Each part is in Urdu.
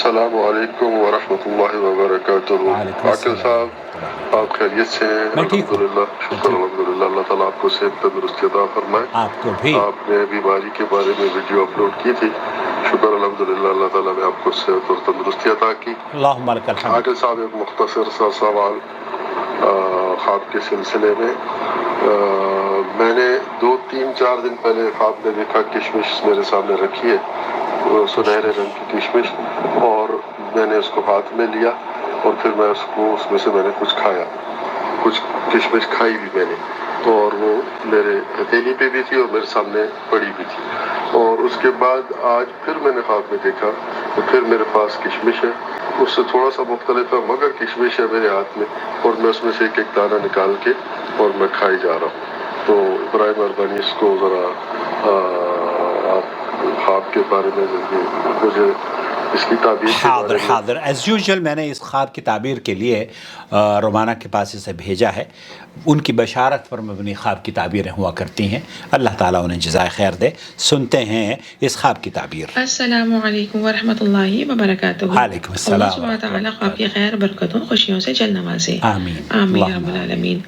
السلام علیکم ورحمۃ اللہ وبرکاتہ۔ عاقل صاحب آپ خیریت سے ہیں؟ الحمدللہ، شکر الحمدللہ، اللہ تعالیٰ آپ کو صحت تندرستی عطا فرمائے۔ آپ کو بھی۔ آپ نے بیماری کے بارے میں ویڈیو اپلوڈ کی تھی، شکر الحمدللہ، اللہ تعالیٰ نے آپ کو صحت اور تندرستی عطا کی۔ اللہم لک الحمد۔ عاقل صاحب ایک مختصر سا سوال خواب کے سلسلے میں۔ میں نے 2-3-4 دن پہلے خواب میں دیکھا کشمش میرے سامنے رکھی ہے، سنہرے رنگ کی کشمش، اور میں نے اس کو ہاتھ میں لیا اور پھر میں اس میں سے میں نے کچھ کھایا، کچھ کشمش کھائی بھی میں نے، اور وہ میرے ہتھیلی پہ بھی تھی اور میرے سامنے پڑی بھی تھی۔ اور اس کے بعد آج پھر میں نے خواب میں دیکھا تو پھر میرے پاس کشمش ہے، اس سے تھوڑا سا مختلف ہے مگر کشمش ہے میرے ہاتھ میں، اور میں اس میں سے ایک دانہ نکال کے اور میں کھائی جا رہا ہوں۔ تو برائے مہربانی اس کو ذرا آپ خواب کے بارے میں مجھے اس کی تعبیر کے بارے میں۔ حاضر ایز یوزول میں نے اس خواب کی تعبیر کے لیے رومانہ کے پاس اسے بھیجا ہے، ان کی بشارت پر مبنی خواب کی تعبیریں ہوا کرتی ہیں، اللہ تعالیٰ انہیں جزائے خیر دے۔ سنتے ہیں اس خواب کی تعبیر۔ السلام علیکم ورحمۃ اللہ وبرکاتہ۔ وعلیکم السلام۔ اللہ سبحانہ تعالیٰ خواب کی خیر برکتوں خوشیوں سے جل نوازے، آمین آمین رب العالمین۔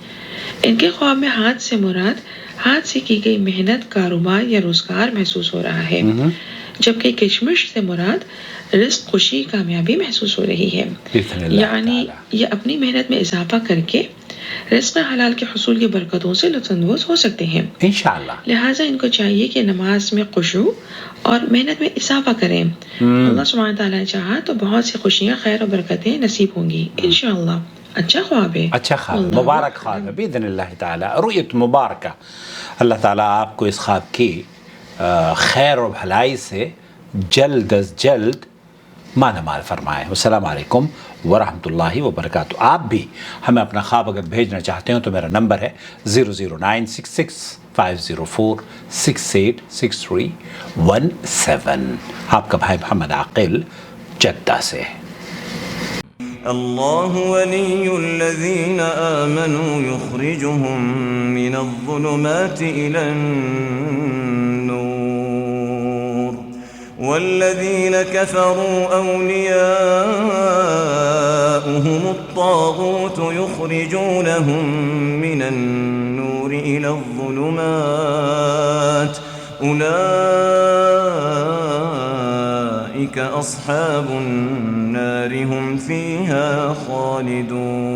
ان کے خواب میں ہاتھ سے مراد ہاتھ سے کی گئی محنت، کاروبار یا روزگار محسوس ہو رہا ہے، جبکہ کشمش سے مراد رزق، خوشی، کامیابی محسوس ہو رہی ہے، یعنی یہ اپنی محنت میں اضافہ کر کے رزق حلال کے حصول کی برکتوں سے لطف اندوز ہو سکتے ہیں انشاءاللہ۔ لہٰذا ان کو چاہیے کہ نماز میں خشوع اور محنت میں اضافہ کریں، اللہ سبحانہ تعالیٰ چاہا تو بہت سی خوشیاں، خیر و برکتیں نصیب ہوں گی انشاءاللہ۔ اچھا خواب ہے، اچھا خواب، مبارک خواب ہے باذن اللہ تعالیٰ، رؤیت مبارکہ۔ اللہ تعالیٰ آپ کو اس خواب کی خیر و بھلائی سے جلد از جلد مال فرمائے۔ السلام علیکم ورحمۃ اللہ وبرکاتہ۔ آپ بھی ہمیں اپنا خواب اگر بھیجنا چاہتے ہو تو میرا نمبر ہے 0096650463717۔ آپ کا بھائی محمد عاقل جدہ سے۔ اللہ ولی الذین آمنوا یخرجهم من الظلمات إلى النور والذین كفروا أولیاؤهم الطاغوت یخرجونهم من النور إلى الظلمات أولئك أصحاب النار هم فيها خالدون۔